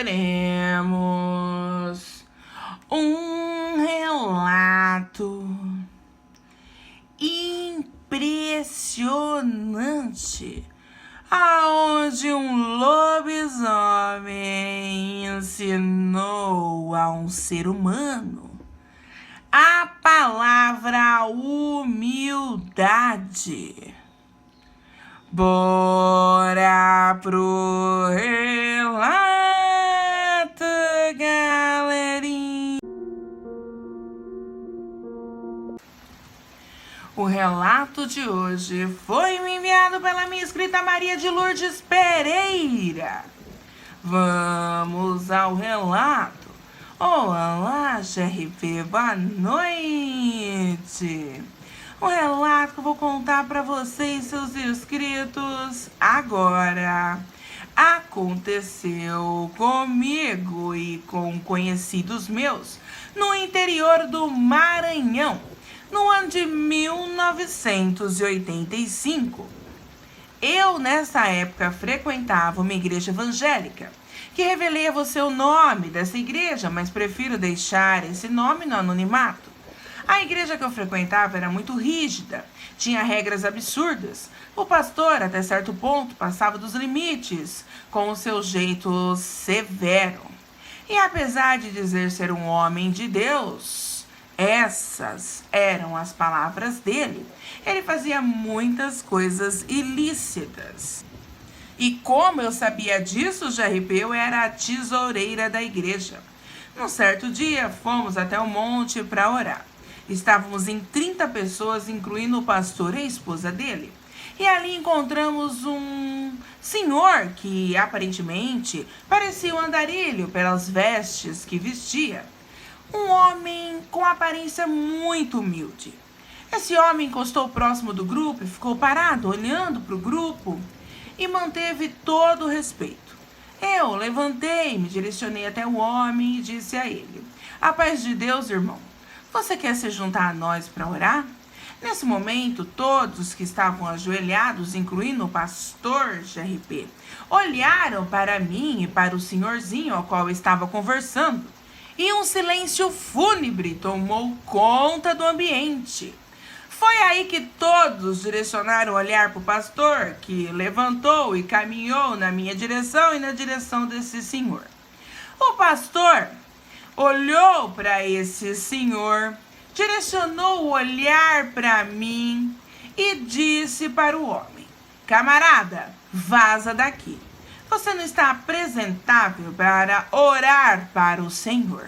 teremos um relato impressionante, aonde um lobisomem ensinou a um ser humano a palavra humildade. Bora pro relato, galerinha! O relato de hoje foi me enviado pela minha inscrita Maria de Lourdes Pereira. Vamos ao relato. Olá, GRP, boa noite! O relato que eu vou contar para vocês, seus inscritos, agora aconteceu comigo e com conhecidos meus no interior do Maranhão, no ano de 1985. Eu, nessa época, frequentava uma igreja evangélica, que revelei a você o nome dessa igreja, mas prefiro deixar esse nome no anonimato. A igreja que eu frequentava era muito rígida, tinha regras absurdas. O pastor, até certo ponto, passava dos limites, com o seu jeito severo. E apesar de dizer ser um homem de Deus, essas eram as palavras dele. Ele fazia muitas coisas ilícitas. E como eu sabia disso, GRP, eu era a tesoureira da igreja. Num certo dia, fomos até o monte para orar. Estávamos em 30 pessoas, incluindo o pastor e a esposa dele. E ali encontramos um senhor que, aparentemente, parecia um andarilho pelas vestes que vestia. Um homem com aparência muito humilde. Esse homem encostou próximo do grupo e ficou parado, olhando para o grupo, e manteve todo o respeito. Eu levantei, me direcionei até o homem e disse a ele: "A paz de Deus, irmão. Você quer se juntar a nós para orar?" Nesse momento, todos que estavam ajoelhados, incluindo o pastor GRP, olharam para mim e para o senhorzinho ao qual eu estava conversando. E um silêncio fúnebre tomou conta do ambiente. Foi aí que todos direcionaram o olhar para o pastor, que levantou e caminhou na minha direção e na direção desse senhor. O pastor olhou para esse senhor, direcionou o olhar para mim e disse para o homem: "Camarada, vaza daqui. Você não está apresentável para orar para o Senhor."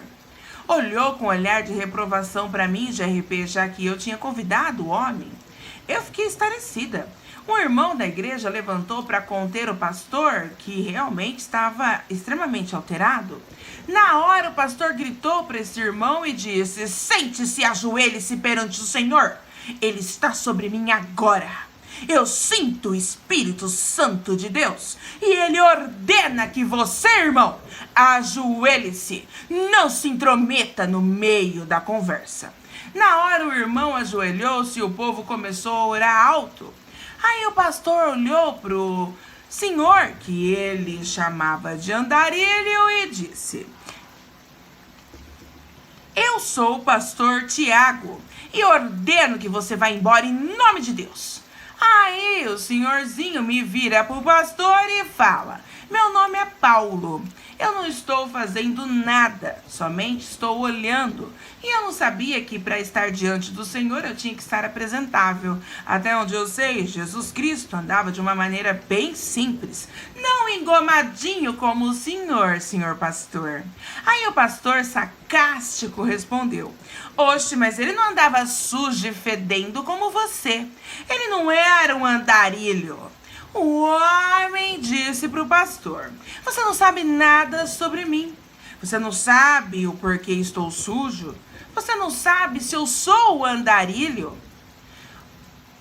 Olhou com um olhar de reprovação para mim, GRP, já que eu tinha convidado o homem. Eu fiquei estarrecida. Um irmão da igreja levantou para conter o pastor, que realmente estava extremamente alterado. Na hora, o pastor gritou para esse irmão e disse: "Sente-se e ajoelhe-se perante o Senhor. Ele está sobre mim agora. Eu sinto o Espírito Santo de Deus e ele ordena que você, irmão, ajoelhe-se. Não se intrometa no meio da conversa." Na hora, o irmão ajoelhou-se e o povo começou a orar alto. Aí o pastor olhou para o senhor, que ele chamava de andarilho, e disse: "Eu sou o pastor Tiago e ordeno que você vá embora em nome de Deus." Aí o senhorzinho me vira para o pastor e fala: "Meu nome é Paulo. Eu não estou fazendo nada, somente estou olhando. E eu não sabia que para estar diante do Senhor eu tinha que estar apresentável. Até onde eu sei, Jesus Cristo andava de uma maneira bem simples, não engomadinho como o senhor pastor." Aí o pastor sarcástico respondeu: "Oxe, mas ele não andava sujo e fedendo como você. Ele não era um andarilho." O homem disse para o pastor: "Você não sabe nada sobre mim. Você não sabe o porquê estou sujo. Você não sabe se eu sou o andarilho.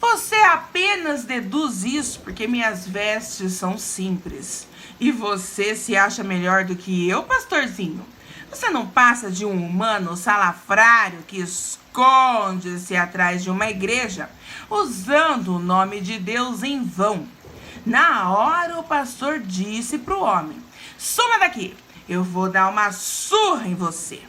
Você apenas deduz isso porque minhas vestes são simples. E você se acha melhor do que eu, pastorzinho? Você não passa de um humano salafrário que esconde-se atrás de uma igreja, usando o nome de Deus em vão." Na hora, o pastor disse para o homem: Suma daqui! Eu vou dar uma surra em você.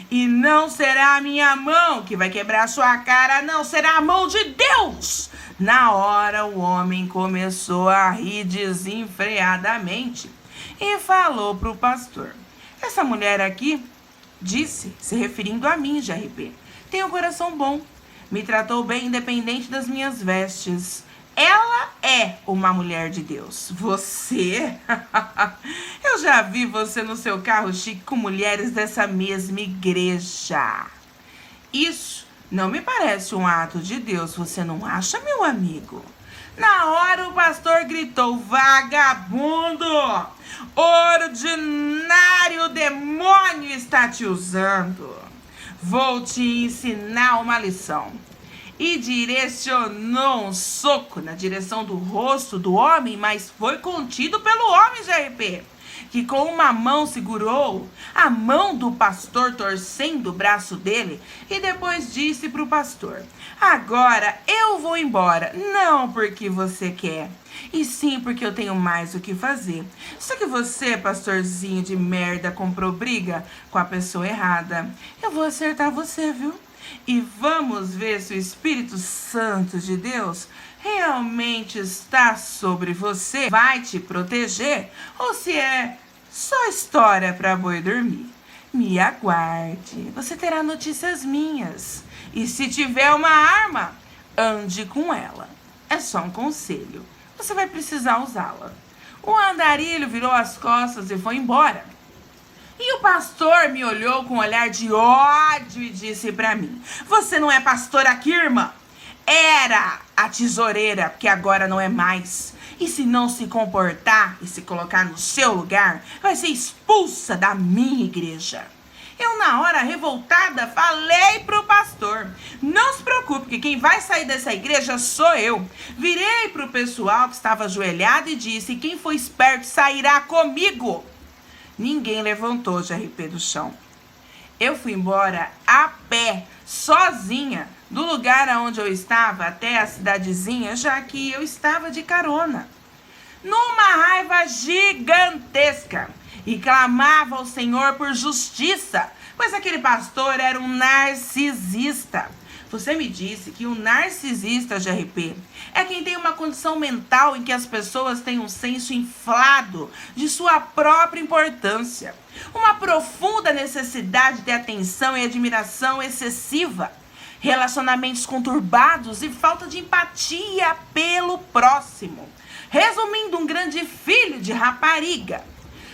E não será a minha mão que vai quebrar sua cara, não, será a mão de Deus! Na hora, o homem começou a rir desenfreadamente e falou para o pastor: essa mulher aqui disse, se referindo a mim, GRP, tem um coração bom, me tratou bem independente das minhas vestes. Ela é uma mulher de Deus. Você? Eu já vi você no seu carro chique com mulheres dessa mesma igreja. Isso não me parece um ato de Deus, você não acha, meu amigo? Na hora o pastor gritou: vagabundo! Ordinário, o demônio está te usando. Vou te ensinar uma lição. E direcionou um soco na direção do rosto do homem, mas foi contido pelo homem, GRP, que com uma mão segurou a mão do pastor, torcendo o braço dele, e depois disse para o pastor: agora eu vou embora, não porque você quer, e sim porque eu tenho mais o que fazer. Só que você, pastorzinho de merda, comprou briga com a pessoa errada. Eu vou acertar você, viu? E vamos ver se o Espírito Santo de Deus realmente está sobre você, vai te proteger, ou se é só história para boi dormir. Me aguarde, você terá notícias minhas. E se tiver uma arma, ande com ela. É só um conselho, você vai precisar usá-la. O andarilho virou as costas e foi embora. E o pastor me olhou com um olhar de ódio e disse para mim: você não é pastor aqui, irmã? Era a tesoureira, porque agora não é mais. E se não se comportar e se colocar no seu lugar, vai ser expulsa da minha igreja. Eu, na hora revoltada, falei pro pastor: não se preocupe, que quem vai sair dessa igreja sou eu. Virei pro pessoal que estava ajoelhado e disse: quem for esperto sairá comigo. Ninguém levantou GRP do chão. Eu fui embora a pé, sozinha, do lugar onde eu estava até a cidadezinha, já que eu estava de carona, numa raiva gigantesca, e clamava ao Senhor por justiça, pois aquele pastor era um narcisista. Você me disse que o narcisista, GRP, é quem tem uma condição mental em que as pessoas têm um senso inflado de sua própria importância, uma profunda necessidade de atenção e admiração excessiva, relacionamentos conturbados e falta de empatia pelo próximo. Resumindo, um grande filho de rapariga.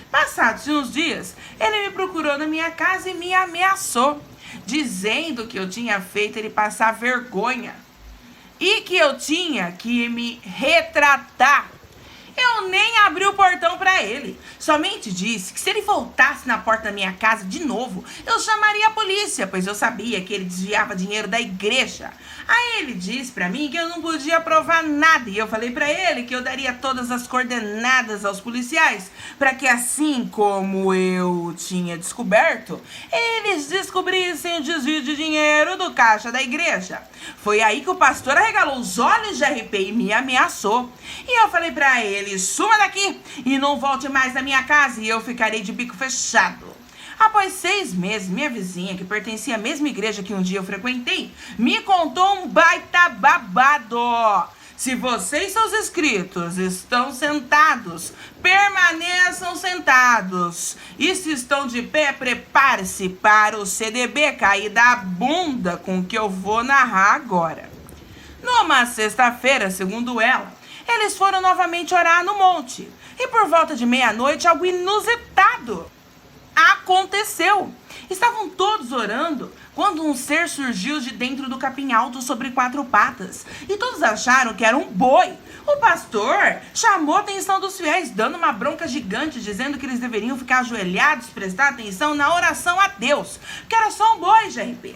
Passados uns dias, ele me procurou na minha casa e me ameaçou, dizendo que eu tinha feito ele passar vergonha e que eu tinha que me retratar. Eu nem abri o portão para ele, somente disse que se ele voltasse na porta da minha casa de novo, eu chamaria a polícia, pois eu sabia que ele desviava dinheiro da igreja. Aí ele disse para mim que eu não podia provar nada, e eu falei para ele que eu daria todas as coordenadas aos policiais, para que assim como eu tinha descoberto, eles descobrissem o desvio de dinheiro do caixa da igreja. Foi aí que o pastor arregalou os olhos de RP e me ameaçou. E eu falei para ele: suma daqui e não volte mais na minha casa, e eu ficarei de bico fechado. Após 6 meses, minha vizinha, que pertencia à mesma igreja que um dia eu frequentei, me contou um baita babado. Se você e seus inscritos estão sentados, permaneçam sentados. E se estão de pé, prepare-se para o CDB cair da bunda com o que eu vou narrar agora. Numa sexta-feira, segundo ela, eles foram novamente orar no monte. E por volta de meia-noite, algo inusitado aconteceu. Estavam todos orando quando um ser surgiu de dentro do capim alto sobre 4 patas. E todos acharam que era um boi. O pastor chamou a atenção dos fiéis, dando uma bronca gigante, dizendo que eles deveriam ficar ajoelhados, prestar atenção na oração a Deus, que era só um boi, GRP.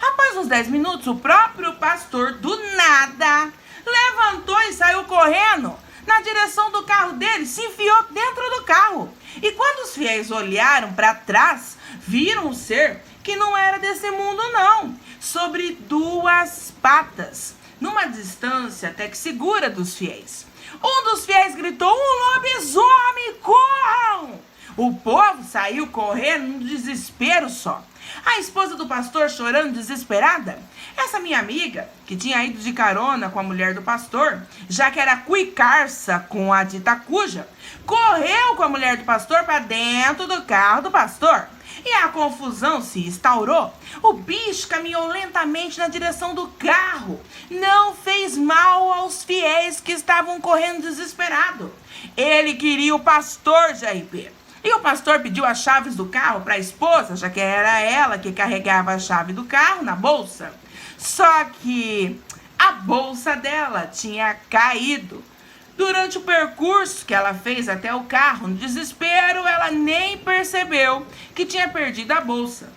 Após uns 10 minutos, o próprio pastor, do nada, levantou e saiu correndo na direção do carro dele, se enfiou dentro do carro. E quando os fiéis olharam para trás, viram um ser que não era desse mundo não, sobre 2 patas, numa distância até que segura dos fiéis. Um dos fiéis gritou: um lobisomem, corram! O povo saiu correndo num desespero só. A esposa do pastor chorando desesperada. Essa minha amiga, que tinha ido de carona com a mulher do pastor, já que era cuicarça com a dita cuja, correu com a mulher do pastor para dentro do carro do pastor. E a confusão se instaurou. O bicho caminhou lentamente na direção do carro. Não fez mal aos fiéis que estavam correndo desesperado. Ele queria o pastor, JP. E o pastor pediu as chaves do carro para a esposa, já que era ela que carregava a chave do carro na bolsa. Só que a bolsa dela tinha caído. Durante o percurso que ela fez até o carro, no desespero, ela nem percebeu que tinha perdido a bolsa.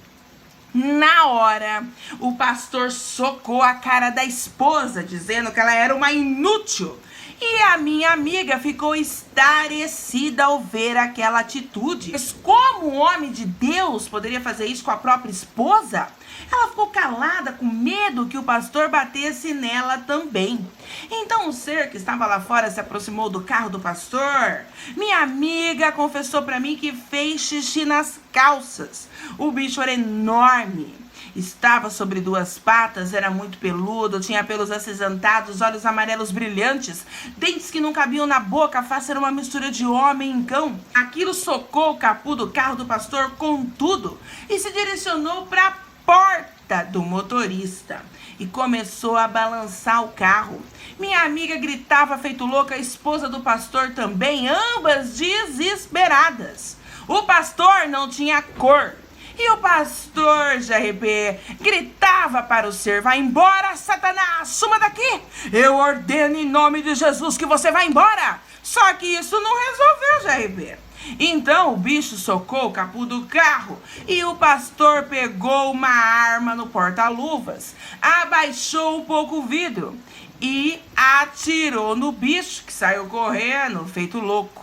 Na hora, o pastor socou a cara da esposa, dizendo que ela era uma inútil. E a minha amiga ficou estarrecida ao ver aquela atitude. Mas como um homem de Deus poderia fazer isso com a própria esposa? Ela ficou calada com medo que o pastor batesse nela também. Então o ser que estava lá fora se aproximou do carro do pastor. Minha amiga confessou para mim que fez xixi nas calças. O bicho era enorme. Estava sobre duas patas, era muito peludo, tinha pelos acinzentados, olhos amarelos brilhantes, dentes que não cabiam na boca, a face era uma mistura de homem e cão. Aquilo socou o capô do carro do pastor com tudo e se direcionou para a porta do motorista e começou a balançar o carro. Minha amiga gritava feito louca, a esposa do pastor também, ambas desesperadas. O pastor não tinha cor. E o pastor JP gritava para o ser: vai embora, Satanás, suma daqui. Eu ordeno em nome de Jesus que você vá embora. Só que isso não resolveu, JP. Então o bicho socou o capô do carro e o pastor pegou uma arma no porta-luvas, abaixou um pouco o vidro e atirou no bicho, que saiu correndo, feito louco.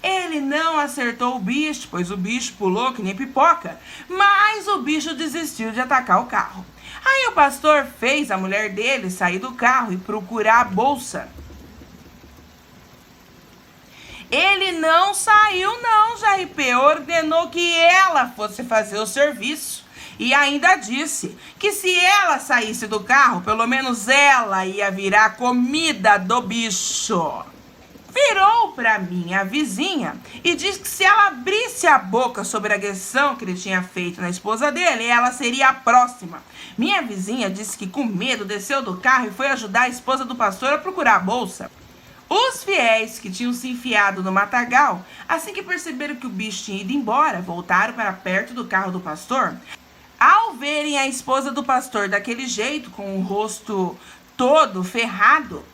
Ele não acertou o bicho, pois o bicho pulou que nem pipoca, mas o bicho desistiu de atacar o carro. Aí o pastor fez a mulher dele sair do carro e procurar a bolsa. Ele não saiu não, JP, ordenou que ela fosse fazer o serviço. E ainda disse que se ela saísse do carro, pelo menos ela ia virar comida do bicho. Virou para mim a vizinha e disse que se ela abrisse a boca sobre a agressão que ele tinha feito na esposa dele, ela seria a próxima. Minha vizinha disse que com medo desceu do carro e foi ajudar a esposa do pastor a procurar a bolsa. Os fiéis que tinham se enfiado no matagal, assim que perceberam que o bicho tinha ido embora, voltaram para perto do carro do pastor. Ao verem a esposa do pastor daquele jeito, com o rosto todo ferrado,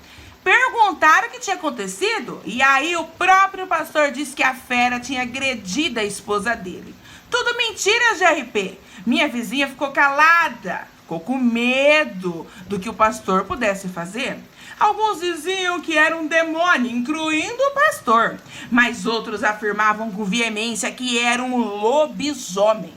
perguntaram o que tinha acontecido e aí o próprio pastor disse que a fera tinha agredido a esposa dele. Tudo mentira, JP. Minha vizinha ficou calada, ficou com medo do que o pastor pudesse fazer. Alguns diziam que era um demônio, incluindo o pastor, mas outros afirmavam com veemência que era um lobisomem.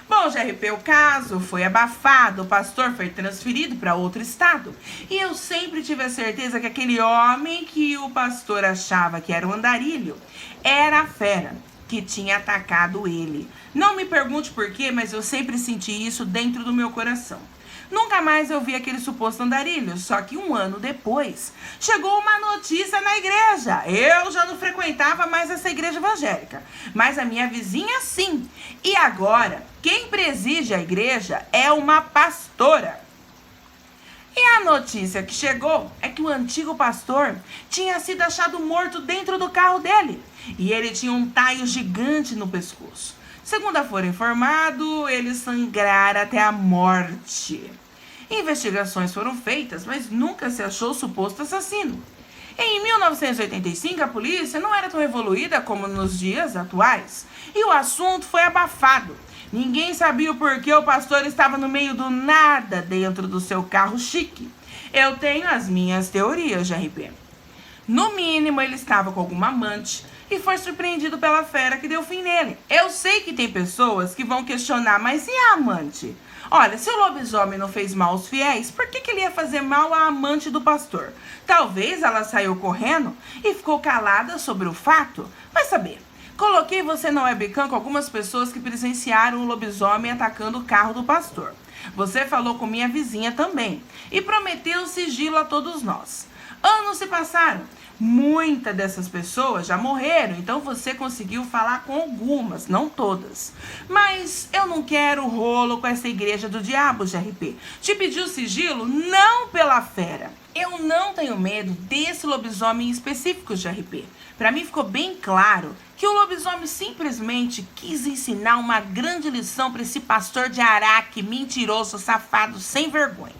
Bom, JP, o caso foi abafado, o pastor foi transferido para outro estado. E eu sempre tive a certeza que aquele homem que o pastor achava que era um andarilho era a fera que tinha atacado ele. Não me pergunte por quê, mas eu sempre senti isso dentro do meu coração. Nunca mais eu vi aquele suposto andarilho, só que um ano depois chegou uma notícia na igreja. Eu já não frequentava mais essa igreja evangélica, mas a minha vizinha sim. E agora, quem preside a igreja é uma pastora. E a notícia que chegou é que o antigo pastor tinha sido achado morto dentro do carro dele. E ele tinha um taio gigante no pescoço. Segundo a Folha informado, ele sangrara até a morte. Investigações foram feitas, mas nunca se achou o suposto assassino. Em 1985, a polícia não era tão evoluída como nos dias atuais. E o assunto foi abafado. Ninguém sabia o porquê o pastor estava no meio do nada dentro do seu carro chique. Eu tenho as minhas teorias, JP. No mínimo, ele estava com alguma amante e foi surpreendido pela fera que deu fim nele. Eu sei que tem pessoas que vão questionar, mas e a amante? Olha, se o lobisomem não fez mal aos fiéis, por que ele ia fazer mal à amante do pastor? Talvez ela saiu correndo e ficou calada sobre o fato. Vai saber. Coloquei você na webcam com algumas pessoas que presenciaram o lobisomem atacando o carro do pastor. Você falou com minha vizinha também e prometeu sigilo a todos nós. Anos se passaram. Muitas dessas pessoas já morreram, então você conseguiu falar com algumas, não todas. Mas eu não quero rolo com essa igreja do diabo, GRP. Te pediu sigilo não pela fera. Eu não tenho medo desse lobisomem específico, GRP. Para mim ficou bem claro que o lobisomem simplesmente quis ensinar uma grande lição para esse pastor de Araque, mentiroso, safado, sem vergonha.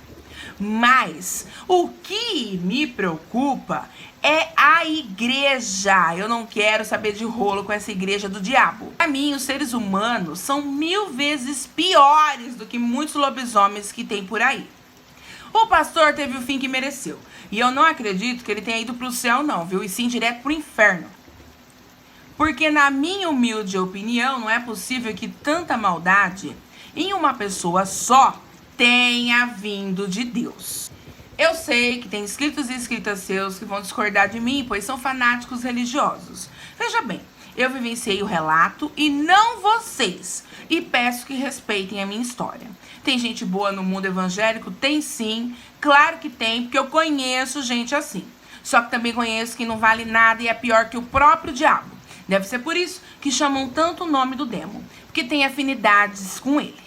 Mas o que me preocupa é a igreja. Eu não quero saber de rolo com essa igreja do diabo. Para mim, os seres humanos são 1000 vezes piores do que muitos lobisomens que tem por aí. O pastor teve o fim que mereceu. E eu não acredito que ele tenha ido pro céu não, viu? E sim direto pro inferno. Porque na minha humilde opinião, não é possível que tanta maldade em uma pessoa só tenha vindo de Deus. Eu sei que tem inscritos e inscritas seus que vão discordar de mim, pois são fanáticos religiosos. Veja bem, eu vivenciei o relato e não vocês. E peço que respeitem a minha história. Tem gente boa no mundo evangélico? Tem sim. Claro que tem, porque eu conheço gente assim. Só que também conheço que não vale nada e é pior que o próprio diabo. Deve ser por isso que chamam tanto o nome do demo, porque tem afinidades com ele.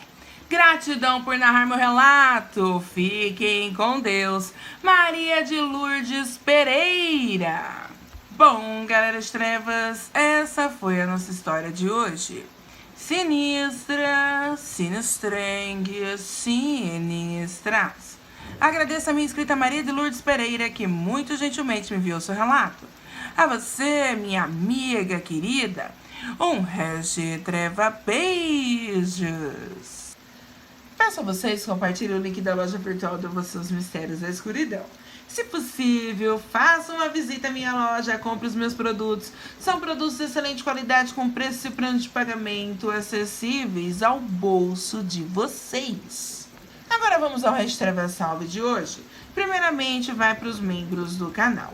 Gratidão por narrar meu relato. Fiquem com Deus. Maria de Lourdes Pereira. Bom, galera de trevas, essa foi a nossa história de hoje. Sinistra, sinistrengue, sinistras. Agradeço a minha inscrita Maria de Lourdes Pereira, que muito gentilmente me enviou seu relato. A você, minha amiga querida, um resto de treva beijos. Peço a vocês que compartilhem o link da loja virtual de Seus Mistérios da Escuridão. Se possível, faça uma visita à minha loja, compre os meus produtos. São produtos de excelente qualidade, com preço e plano de pagamento acessíveis ao bolso de vocês. Agora vamos ao hashtag Salve de hoje. Primeiramente, vai para os membros do canal.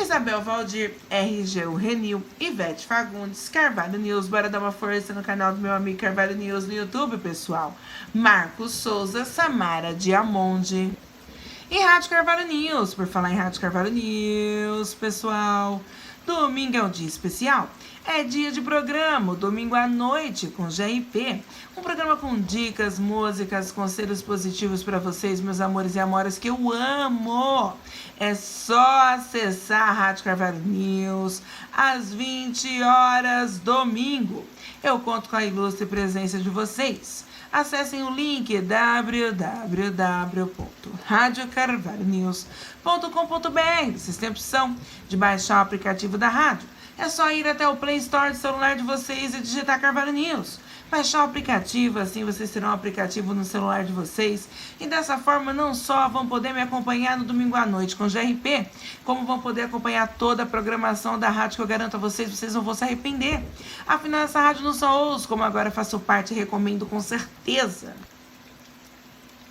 Isabel Valdir, RG Renil, Ivete Fagundes, Carvalho News. Bora dar uma força no canal do meu amigo Carvalho News no YouTube, pessoal. Marcos Souza, Samara Diamonde. E Rádio Carvalho News, por falar em Rádio Carvalho News, pessoal, domingo é um dia especial, é dia de programa, domingo à noite com GRP, um programa com dicas, músicas, conselhos positivos para vocês, meus amores e amoras, que eu amo. É só acessar a Rádio Carvalho News às 20 horas, domingo. Eu conto com a ilustre presença de vocês. Acessem o link www.radiocarvalhonews.com.br. Vocês têm a opção de baixar o aplicativo da rádio. É só ir até o Play Store do celular de vocês e digitar Carvalho News. Baixar o aplicativo, assim vocês terão o aplicativo no celular de vocês. E dessa forma não só vão poder me acompanhar no domingo à noite com GRP, como vão poder acompanhar toda a programação da rádio, que eu garanto a vocês não vão se arrepender. Afinal, essa rádio não só ouço, como agora faço parte e recomendo com certeza.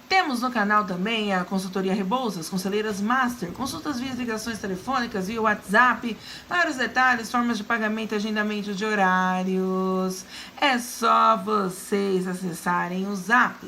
Temos no canal também a Consultoria Rebouças, Conselheiras Master, consultas via ligações telefônicas, via WhatsApp, vários detalhes, formas de pagamento e agendamento de horários. É só vocês acessarem o Zap.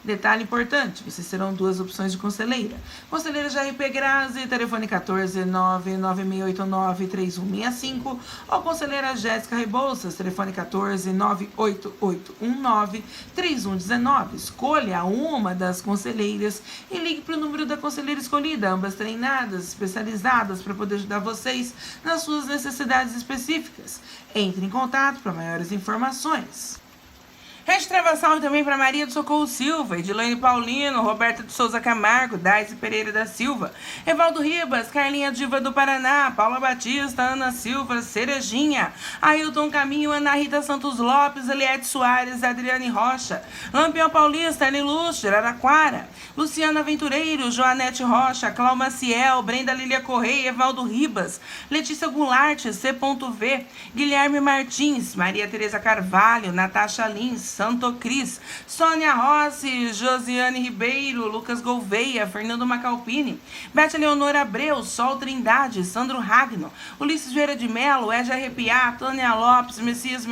Detalhe importante, vocês terão 2 opções de conselheira. Conselheira GRP Grazi, telefone 14996893165, ou conselheira Jéssica Rebouças, telefone 14988193119. Escolha uma das conselheiras e ligue para o número da conselheira escolhida, ambas treinadas, especializadas para poder ajudar vocês nas suas necessidades específicas. Entre em contato para maiores informações. Hashtag salve também para Maria do Socorro Silva, Edilene Paulino, Roberta de Souza Camargo, Daisy Pereira da Silva, Evaldo Ribas, Carlinha Diva do Paraná, Paula Batista, Ana Silva, Cerejinha, Ailton Caminho, Ana Rita Santos Lopes, Eliette Soares, Adriane Rocha, Lampião Paulista, Elilustre, Araraquara, Luciana Aventureiro, Joanete Rocha, Cláudia Maciel, Brenda Lília Correia, Evaldo Ribas, Letícia Goulart, C.V, Guilherme Martins, Maria Tereza Carvalho, Natasha Lins, Sandra Antocris, Sônia Rossi, Josiane Ribeiro, Lucas Gouveia, Fernando Macalpini, Bete Leonor Abreu, Sol Trindade, Sandro Ragno, Ulisses Vieira de Melo, Edja Arrepiar, Tânia Lopes, Messias,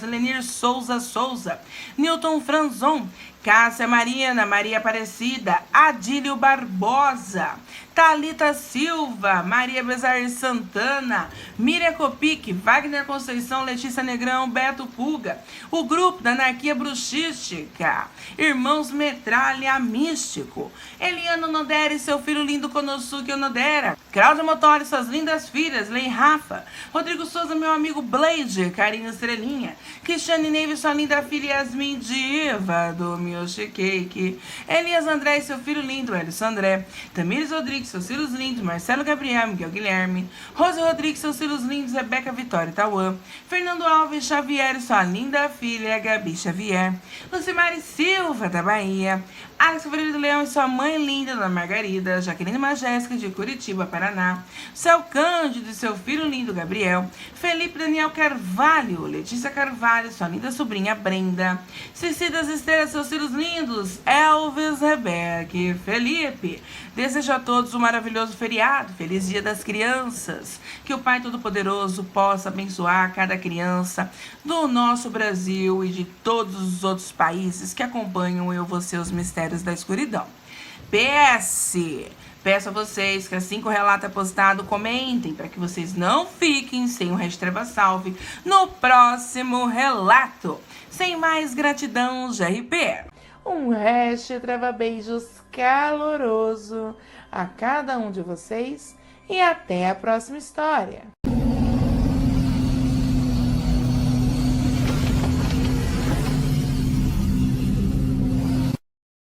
Lenir Souza, Newton Franzon, Cássia Marina, Maria Aparecida, Adílio Barbosa, Thalita Silva, Maria Bezar Santana, Miriam Copic, Wagner Conceição, Letícia Negrão, Beto Puga, o grupo da Anarquia Bruxística, Irmãos Metralha Místico, Eliano Nodera e seu filho lindo Konosuke Onodera, Cláudia Motori, suas lindas filhas, Lei Rafa, Rodrigo Souza, meu amigo Blade, Karina Estrelinha, Cristiane Neve, sua linda filha Yasmin Diva, do Milkshake Cake, Elias André e seu filho lindo, Elison André, Tamires Rodrigues, seus filhos lindos, Marcelo Gabriel, Miguel Guilherme, Rose Rodrigues, seus filhos lindos, Rebeca Vitória e Tauã, Fernando Alves Xavier e sua linda filha, Gabi Xavier, Lucimari Silva, da Bahia, Alex Freire do Leão e sua mãe linda, Dona Margarida, Jaqueline Majésica, de Curitiba, Paraná, Céu Cândido e seu filho lindo, Gabriel, Felipe Daniel Carvalho, Letícia Carvalho, sua linda sobrinha, Brenda, Cecidas Estrelas, seus filhos lindos, Elvis, Rebeca e Felipe. Desejo a todos um maravilhoso feriado, feliz Dia das Crianças, que o Pai Todo-Poderoso possa abençoar cada criança do nosso Brasil e de todos os outros países que acompanham Eu, Você, os Mistérios da Escuridão. PS, peço a vocês que assim que o relato é postado, comentem para que vocês não fiquem sem o hashtag salve no próximo relato. Sem mais, gratidão, GRP. Um hashtag beijos caloroso a cada um de vocês e até a próxima história.